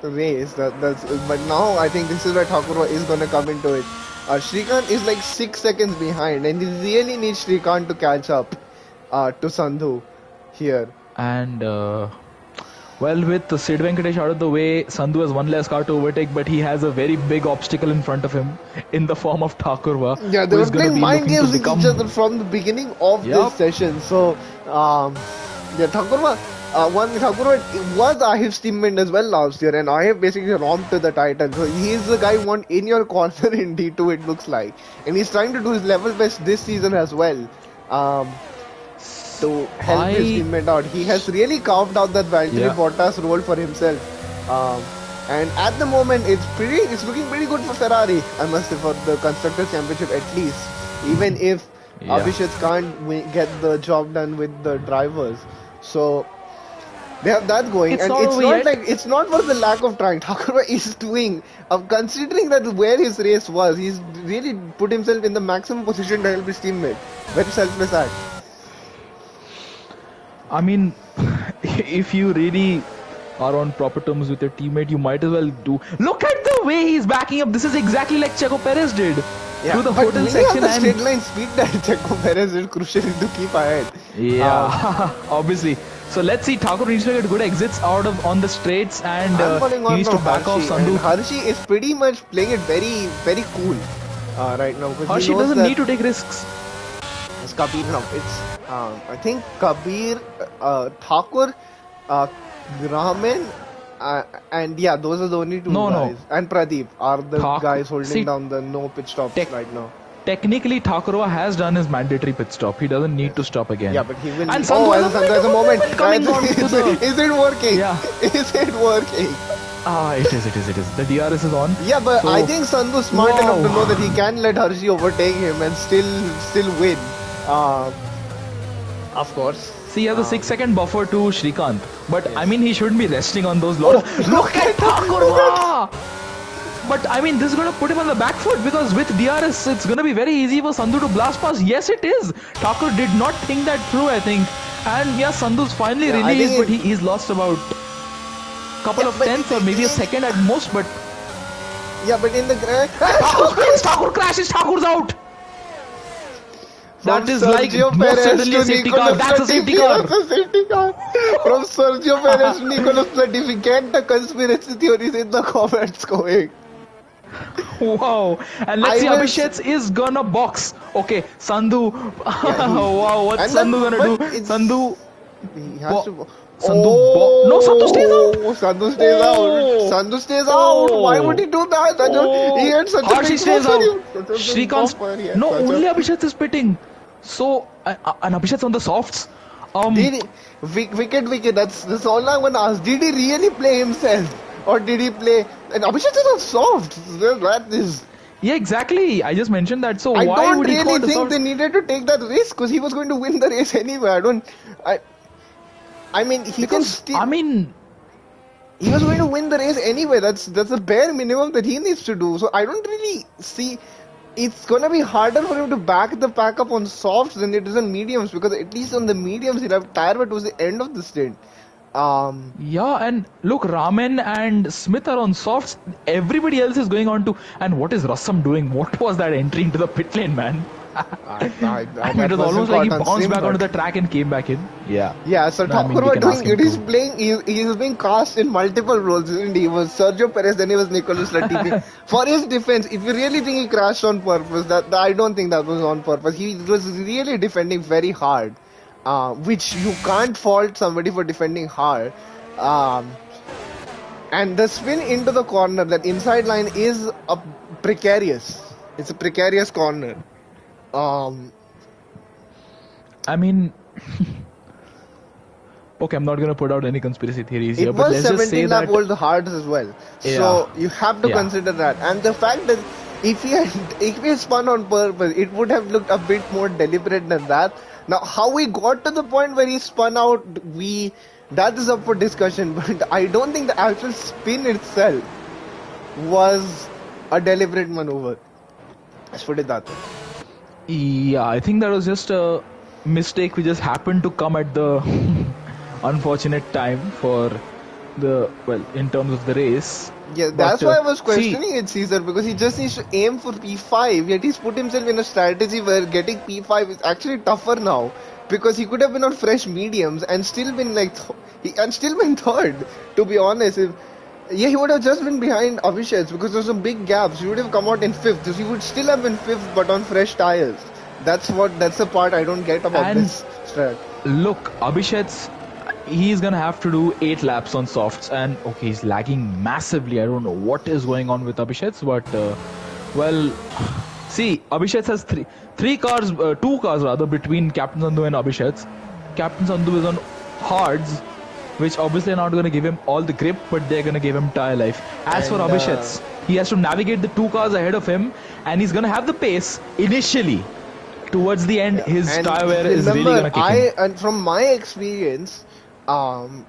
race, that's. But now I think this is where Thakurva is going to come into it. Shrikant is like 6 seconds behind, and he really needs Shrikant to catch up to Sandhu here. and well, with Sid Venkatesh out of the way, Sandhu has one less car to overtake, but he has a very big obstacle in front of him in the form of Thakurva. Yeah, they who were is gonna playing be mind looking to games with become. each other from the beginning of Yup. this session. So, yeah, Thakurva, Thakurva was Ahif's teammate as well last year, and Ahif basically romped to the title. So he's the guy you want in your corner in D2, it looks like. And he's trying to do his level best this season as well. To help his teammate out. He has really carved out that Valtteri Yeah. Bottas role for himself. And at the moment, it's looking pretty good for Ferrari, I must say, for the Constructors' Championship at least. Even if Yeah. Abhishek can't get the job done with the drivers. So, they have that going. It's And not it's over not yet. like, it's not for the lack of trying. Thakurva is doing, considering that where his race was, he's really put himself in the maximum position to help his teammate. Very selfless act. I mean, if you really are on proper terms with your teammate, you might as well do. Look at the way he's backing up. This is exactly like Checo Perez did through the but hotel will he have section the and straight line speed that Checo Perez is crucial to keep ahead? yeah, obviously. So let's see. Thakur needs to get good exits out of on the straights, and I'm following he on needs to from back off Hershey, and Sandhu. Hershey is pretty much playing it very, very cool right now because he Hershey knows doesn't that need to take risks. it's Kabir now. It's I think Kabir, Thakur, Raman, and yeah, those are the only two No, guys. And Pradeep are the guys holding See, down the no pit stops right now. technically, Thakurva has done his mandatory pit stop. He doesn't need to stop again. Yeah, but he will. And Oh, Sandhu has a there's a moment. coming on to the. Is it working? Yeah. Is it working? Ah, it is. The DRS is on. Yeah, but So- I think Sandhu's smart Wow. enough to know that he can let Hershey overtake him and still win. Of course. See, he has a 6-second buffer to Shrikant. But I mean, he shouldn't be resting on those loads. Look at Thakurva! But I mean, this is going to put him on the back foot because with DRS, it's going to be very easy for Sandhu to blast past. Yes, it is. Thakur did not think that through, I think. And yeah, Sandhu's finally Yeah, I released, think but he's lost about couple of but tenths or maybe a second at most. But Yeah, but in the grand. Thakur crashes, Thakur's out. From That is like Sergio most Perez certainly to a safety Nicolas car. That's a safety car. That's a safety car. From Sergio Perez to Nicolas Latifi. Get the conspiracy theories in the comments going. Wow. And let's I see, will- Abhishek is gonna box. Okay, Sandhu. Wow, what's And Sandhu then- gonna but do? it's- Sandhu. He has to. Sandhu no, Sandhu stays out. Sandhu stays Oh. out. Sandhu stays out. Why would he do that? He had such a Harshey big stays buffer. out. Such a big Shrikant's. buffer. He had No, such a- only Abhishek is pitting. So, and Abhishek's on the softs. Did he, wicket. That's all I'm gonna ask. Did he really play himself, or did he play? And Abhishek is on soft. That is. Yeah, exactly. I just mentioned that. So I why don't would he really call the think soft? they needed to take that risk because he was going to win the race anyway. I mean, he can Because still. I mean, He was going to win the race anyway. That's the bare minimum that he needs to do. So I don't really see. It's gonna be harder for him to back the pack up on softs than it is on mediums because at least on the mediums he'll have tire towards the end of the stint. yeah, and look, Raman and Smith are on softs. Everybody else is going on to. And what is Rassam doing? What was that entry into the pit lane, man? And it That was wasn't almost like he caught on bounced stream, back onto but the track and came back in. Yeah. yeah. So No, I mean, Thakur we were can ask doing him it. He's to. playing. He's being cast in multiple roles, isn't he? He was Sergio Perez, then he was Nicolas Latifi. For his defense, if you really think he crashed on purpose, that I don't think that was on purpose. He was really defending very hard, which you can't fault somebody for defending hard. Um, and the spin into the corner, that inside line is a precarious. It's a precarious corner. Um, I mean, okay, I'm not gonna put out any conspiracy theories here, it but was let's just say 17 lap that. old hards as well. Yeah. So you have to Yeah. consider that. And the fact that if he had spun on purpose, it would have looked a bit more deliberate than that. Now, how we got to the point where he spun out, that is up for discussion. But I don't think the actual spin itself was a deliberate maneuver. Let's put it that way. Yeah, I think that was just a mistake. We just happened to come at the unfortunate time for in terms of the race. Yeah, But, that's why I was see, questioning it, Caesar, because he just needs to aim for P5, yet he's put himself in a strategy where getting P5 is actually tougher now, because he could have been on fresh mediums and still been third, to be honest. He would have just been behind Abhishek because there's some big gaps. He would have come out in fifth. So he would still have been fifth, but on fresh tires. That's the part I don't get about And this strat. look, Abhishek's he's gonna have to do 8 laps on softs, and okay, he's lagging massively. I don't know what is going on with Abhishek, but see, Abhishek has two cars rather between Captain Sandhu and Abhishek. Captain Sandhu is on hards, which obviously are not going to give him all the grip, but they're going to give him tire life. As for And Abhishek, he has to navigate the 2 cars ahead of him, and he's going to have the pace initially. Towards the end, his and tire wear is really going to kick in. And from my experience, on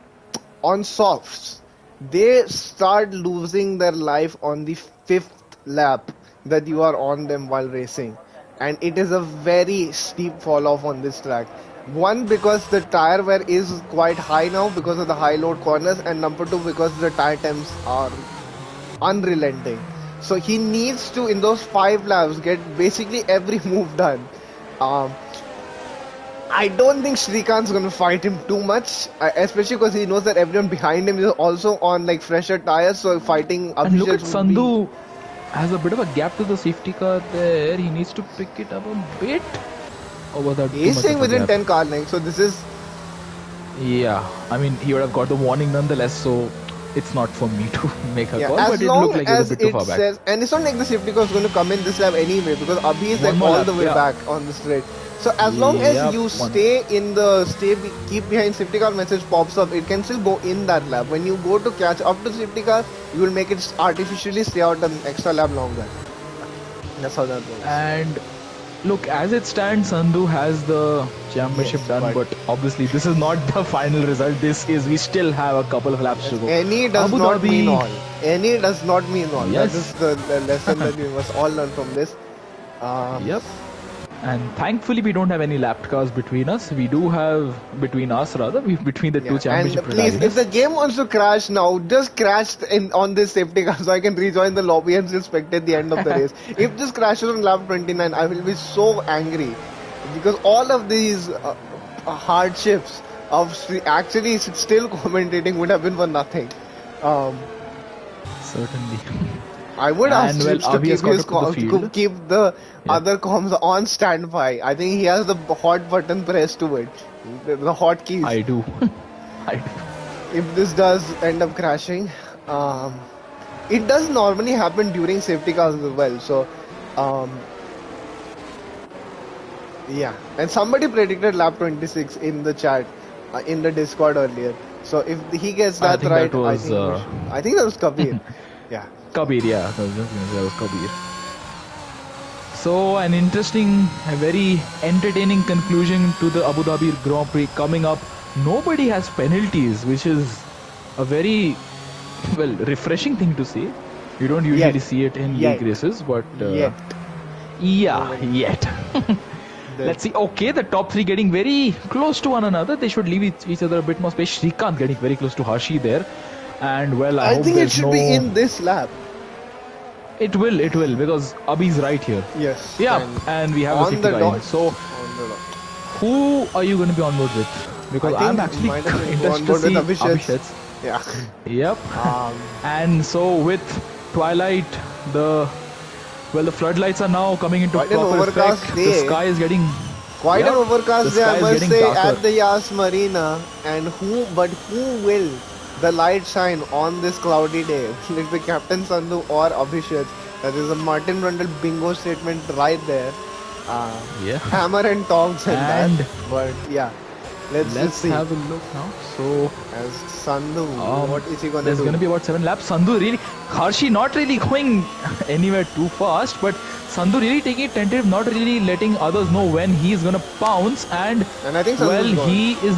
softs, they start losing their life on the 5th lap that you are on them while racing, and it is a very steep fall off on this track. One, because the tire wear is quite high now because of the high load corners, and number 2, because the tire temps are unrelenting. So he needs to, in those 5 laps, get basically every move done. I don't think Shrikant's going to fight him too much, especially because he knows that everyone behind him is also on like fresher tires, so fighting Abhishek. And look at Sandhu has a bit of a gap to the safety car there. He needs to pick it up a bit. Or was that He's staying within 10 car lengths, so this is... Yeah, I mean, he would have got the warning nonetheless, so it's not for me to make a call, as but it long looked like it was a bit too far back. Says, and it's not like the safety car is going to come in this lap anyway, because Abhi is like all the way back on the straight. So as long as you keep behind safety car message pops up, it can still go in that lap. When you go to catch up to safety car, you will make it artificially stay out an extra lap longer. That's how that works. And look, as it stands, Sandhu has the championship done, but obviously this is not the final result. We still have a couple of laps to go. Any does not mean all. Any does not mean all. Yes. That is the lesson that we must all learn from this. Yep. And thankfully we don't have any lapped cars between us. We do have between the two championship And please, if the game wants to crash now, just crash on this safety car so I can rejoin the lobby and still spectate the end of the race. If this crashes on lap 29, I will be so angry, because all of these hardships of actually still commentating would have been for nothing. Certainly. I would ask Chips to keep the other comms on standby. I think he has the hot button pressed to it. The hot keys. I do. If this does end up crashing, it does normally happen during safety cars as well. So, yeah. And somebody predicted lap 26 in the chat, in the Discord earlier. So if he gets that right, I think that was Kabir. Yeah. Kabir, yeah. That was Kabir. So, an interesting, a very entertaining conclusion to the Abu Dhabi Grand Prix coming up. Nobody has penalties, which is a very, refreshing thing to see. You don't usually see it in league races, but... yet. Let's see. Okay, the top 3 getting very close to one another. They should leave each other a bit more space. Shrikant getting very close to Hashi there. And I hope think it should be in this lap. It will, because Abhi's right here. Yes. Yeah, and we have the on city the guy. dot. So, On the dot. who are you going to be on board with? Because I think I'm actually might have been on interested to board with see Abhishek. Abhishek's. Yeah. Yep. Um, And so with Twilight, the floodlights are now coming into Quite an proper overcast effect. day. The sky is getting Quite Yep, an overcast the day, sky I is must getting say, darker. at the Yas Marina. And who will the light shine on this cloudy day? Will it be Captain Sandhu or Abhishek? That is a Martin Brundle bingo statement right there. Yeah. Hammer and tongs in that. And But yeah, let's just let's see. have a look now. So As Sandhu, what is he gonna there's do? going to be about 7 laps. Sandhu really, Harshi not really going anywhere too fast, but Sandhu really taking it tentative, not really letting others know when he's going to pounce. And And I think Sandhu's well, gone. he is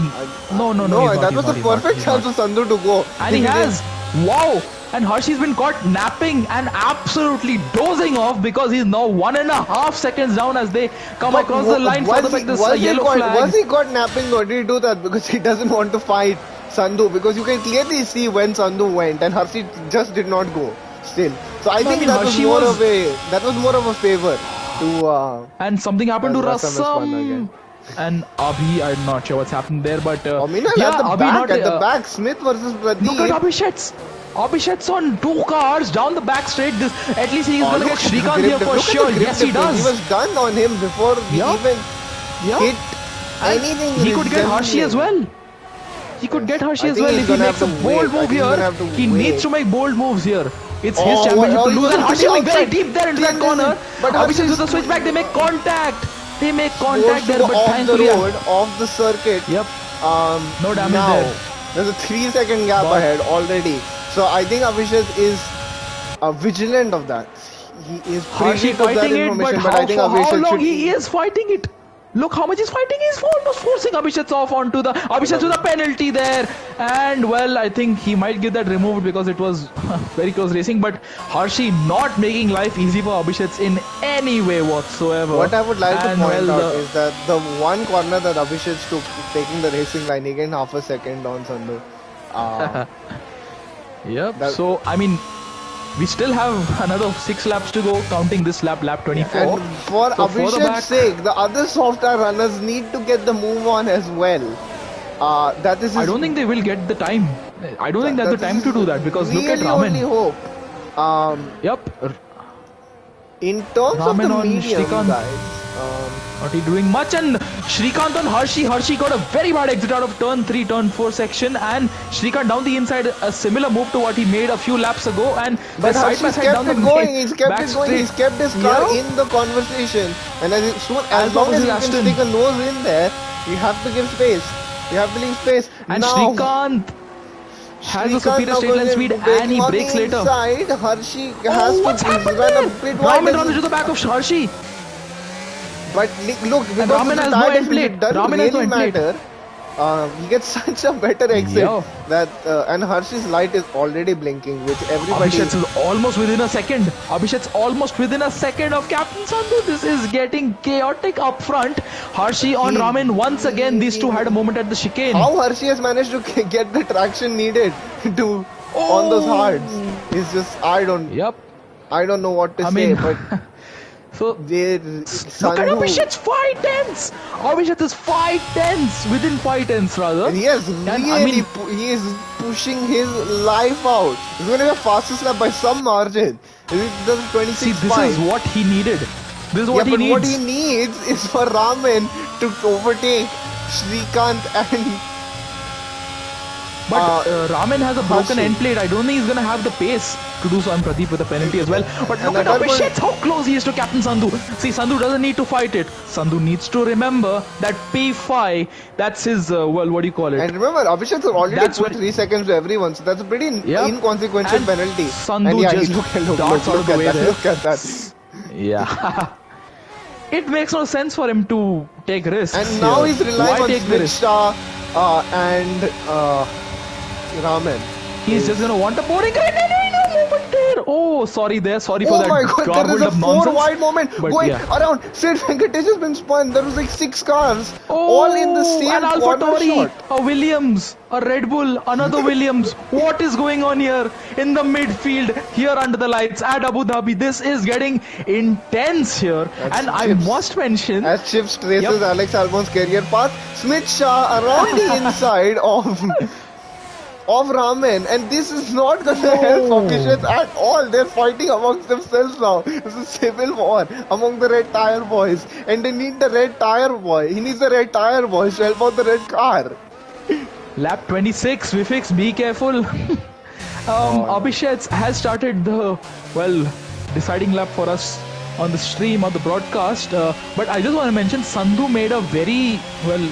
no, No, he's not, that he's was not, the he's not, perfect he's chance not. for Sandhu to go. And he If has. Wow! And Harshi's been caught napping and absolutely dozing off because he's now 1.5 seconds down as they come But across the line for the yellow flag. Was he caught napping or did he do that because he doesn't want to fight Sandhu? Because you can clearly see when Sandhu went and Harshi just did not go still. So I think that was Harshi more was- of a favor to And something happened to Rasam has won Rasam. again. And Abhi, I'm not sure what's happened there, but Ominal yeah, at the Abhi back, not, at the back, Smith versus Pradeep. Look at Abhishek's. Abhishek's on 2 cars down the back straight. This at least he's gonna Look get at the Shrikant grip here dip- for look at the sure. grip Yes, he difference. He does. was done on him before he Yeah. even Yeah. hit And anything. he could get Harshi as resembling. well. He could get I Harshi as think well he's if he gonna makes a have to bold wait. I move think he's gonna have here. to He wait. needs to make bold moves here. It's Oh, his championship well, to lose, and Harshi going very deep there into that But corner. Harshi Abhishek with the switchback, they make contact. They make contact forced to there, go but off the thankfully, road, off the circuit. yep, no damage now, there. there's a 3-second gap But- ahead already. So I think Abhishek is vigilant of that. He is Harshi privy to that fighting it, but information, but I think for how Abhishek long should. he is fighting it? Look how much he's fighting. He's almost forcing Abhishek off onto the Abhishek with a penalty there. And well, I think he might get that removed because it was very close racing. But Harshi not making life easy for Abhishek in any way whatsoever. What I would like to And point well, out is that the one corner that Abhishek took, taking the racing line, he gained half a second on Sandhu. Yep. That- So I mean, we still have another 6 laps to go, counting this lap 24. And for So for the Abhishek's back- sake, the other software runners need to get the move on as well. That is. I don't think they will get the time. I don't think they have the time to do that because look at really Raman. only hope. Yep. In terms Raman of the on medium, Shrikant. guys. Not he doing much, and Shrikant on Harshi. Harshi got a very bad exit out of turn 3, turn 4 section, and Shrikant down the inside, a similar move to what he made a few laps ago, and But they're side by Harshi's side kept down the it going. main He's kept back it going. straight. He's kept his car Yeah. in the conversation. And as long As as long you as can Aston. stick a nose in there, you have to give space. You have to leave space. And now, Shrikant has a Shrikant superior now straight line goes in, speed, braking and he on the brakes later. inside. Harshi has Oh, what's to happened run there? a bit wide. Raman runs into the back of Harshi. But look, because Raman of the has no tires, end plate. it doesn't Raman has no really end plate. matter. He gets such a better exit Yeah. that and Harshi's light is already blinking, which everybody. Abhishek is almost within a second. Abhishek's almost within a second of Captain Sandhu. This is getting chaotic up front. Harshi on Raman once again. These two had a moment at the chicane. How Harshi has managed to get the traction needed to on those hards is just I don't know what to I say, mean, but so they look at Abhishek's 5 tenths. Abhishek is 5 tenths within 5 tenths rather. and he has And I really mean- he is pushing his life out. He's going to be a fastest lap by some margin. It does 26 See, this is what he needed. This is what he but needs. what he needs is for Raman to overtake Shrikant and But Raman has a broken Harshi. end plate. I don't think he's going to have the pace to do so. And Pradeep with a penalty as well. But And look at at that Abhishek, how close he is to Captain Sandhu. See, Sandhu doesn't need to fight it. Sandhu needs to remember that P5, that's his, what do you call it? And remember, Abhishek has already That's put what- 3 seconds to everyone, so that's a pretty Yep. inconsequential And penalty. Sandhu and yeah, just look darts out of the at way that. there. Look at that. Yeah. It makes no sense for him to take risks. And now here. he's relying Why on take the Smith risk? Shah and Raman. He's just going to want a boring grenade. No movement there. Kabir! Oh, sorry there. Sorry for Oh that my god, there is garbled a up four nonsense. wide moment But going yeah. around. Sid Venkatesh has been spun. There was like 6 cars, all in the Oh, an same Alpha corner Tauri, shot. a Williams, a Red Bull, another Williams. What is going on here in the midfield, here under the lights at Abu Dhabi? This is getting intense here. That's And I Chips. must mention, As Chips yep, traces Alex Albon's career path, Smith Shah around the inside of Ramen, and this is not gonna help no. Abhishek at all. They're fighting amongst themselves now. This is civil war among the red tire boys, and they need the red tire boy. He needs the red tire boys to help out the red car. Lap 26, Vifix, be careful. Abhishek has started the, well, deciding lap for us on the stream, on the broadcast. But I just want to mention Sandhu made a very, well,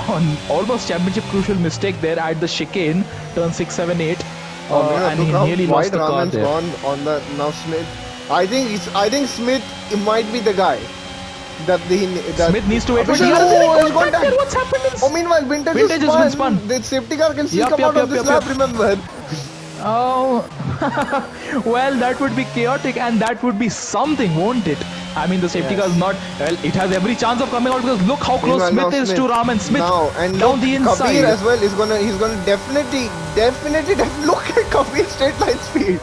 on almost championship crucial mistake there at the chicane, turn 6, 7, 8. And Look he how nearly wide lost the car Ramen's there. gone on the now Smith. I think Smith might be the guy. That Smith needs to wait. Abhishek, But oh, he's he's gone down. What's happened? Oh, meanwhile, Vintage Vintage has been spun. The safety car can still Yup, come yup, out on yup, this yup, lap, yup. remember? Oh, well, that would be chaotic and that would be something, won't it? I mean, the safety car is not, well, it has every chance of coming out because look how close Meanwhile, Smith now is to Raman. Smith now, and down look, the inside. Kabir as well is he's gonna definitely look at Kabir's straight line speed.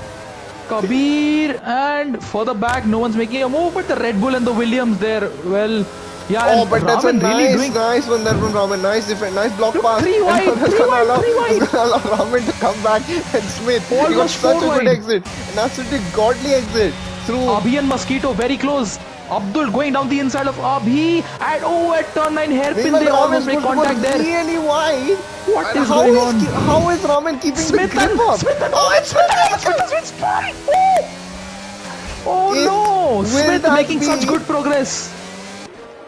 Kabir, and further back, no one's making a move, but the Red Bull and the Williams there, well, yeah. Oh, and but that's a Raman really nice one there from Raman. Nice defense, nice block pass. three wide, And that's three gonna wide, allow, three wide. It's gonna allow Raman to come back, and Smith, he got Almost such a four good wide. exit, an absolutely godly exit through. Abhi and Mosquito very close. Abdul going down the inside of Abhi, and oh, at turn 9 hairpin, they almost make contact there. Really wide. What And is going on? How is Raman keeping Smith the grip and up? Smith and Oh, it's Smith. Oh It no! will Smith that making be- such good progress.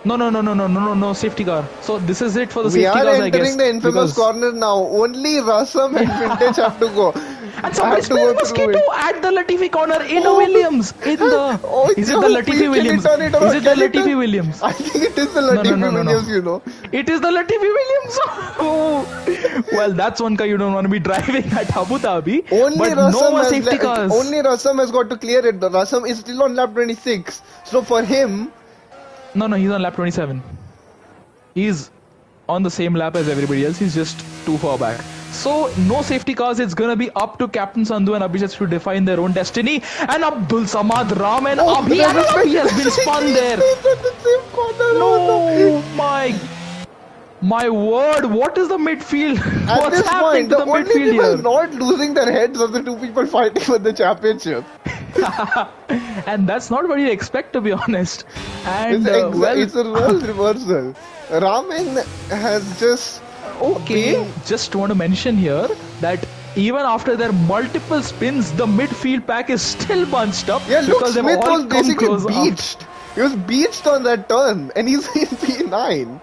No, safety car. So this is it for the We safety are cars, I guess. entering the infamous because- corner now. Only Rasam and Vintage have to go. And somebody Smith Mosquito at the Latifi corner in a Williams. In the Oh, is it no, the please, Latifi can Williams? you turn it around? Is it the Can you Latifi turn- Williams? I think it is the no, Latifi no. Williams, you know. It is the Latifi Williams. Oh, well, that's one car you don't want to be driving at Abu Dhabi. Only but Rasam no more has safety cars. Only Rasam has got to clear it. The Rasam is still on lap 26. So for him, No, he's on lap 27. He's on the same lap as everybody else. He's just too far back. So, no safety cars. It's gonna be up to Captain Sandhu and Abhishek to define their own destiny. And Abdul Samad Ram and Abhi has been spun there. the same corner. No, my word. What is the midfield? At What's this happening point, to the the only midfield people here? not losing their heads are the two people fighting for the championship. And that's not what you expect, to be honest. And It's a role reversal. Ramen has just okay, been- just want to mention here that even after their multiple spins, the midfield pack is still bunched up. Yeah, look, because they've Smith all was come basically close up. beached. He was beached on that turn, and he's in P9.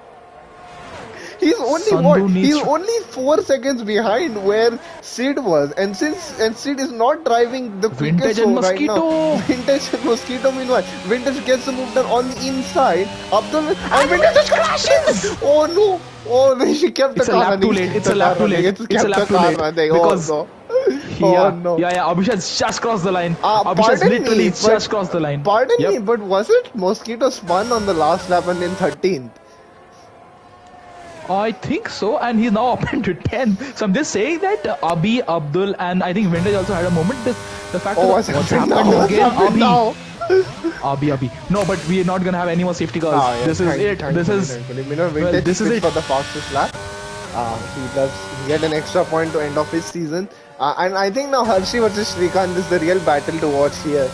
He's Sandhu needs he's to- only 4 seconds behind where Sid was, and Sid is not driving the quickest Vintage and right now. Mosquito. Vintage and Mosquito meanwhile. Vintage gets the move done on the inside. Abdul and Vintage crashes! Oh no! Oh no, she kept the It's a car lap running. too late. Kept It's the a lap car too running. late. It's It's a kept lap the too car late. running. Because Oh yeah, no. Abhishek's just crossed the line. Abhishek's Pardon literally me, just crossed the line. Pardon Yep. me, but was it Mosquito spun on the last lap and in 13th? I think so, and he's now up into 10. So I'm just saying that Abhi, Abdul, and I think Vintage also had a moment. The fact Oh, is, what's happened now? What's again? happened now? Abhi. No, but we are not gonna have any more safety cars. Ah, yeah, this is it. This is Vintage this is picks it. for the fastest lap. He does get an extra point to end off his season. And I think now Hershey versus Srikanth is the real battle to watch here.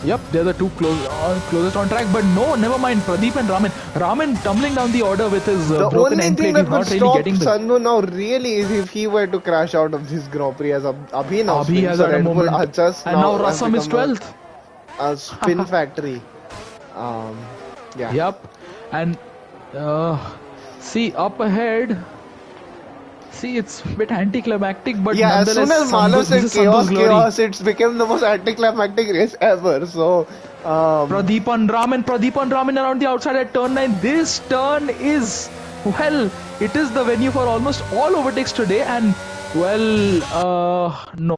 Yep, they're the two closest on track. But no, never mind. Pradeep and Raman. Raman tumbling down the order with his The broken only end thing plate. that He's could not really stop getting the. Sandhu now really is if he were to crash out of this Grand Prix as Abhi now Abhi has had a Red Bull moment. are just And now has Rasam is become 12th. a spin factory. Yeah. Yep, and see up ahead. See, it's a bit anticlimactic, but Yeah, as soon nonetheless, as Malav this said is Sandhu's glory. chaos, it's become the most anticlimactic race ever. So, Pradeep and Raman around the outside at turn 9. This turn is, well, it is the venue for almost all overtakes today, and well, no.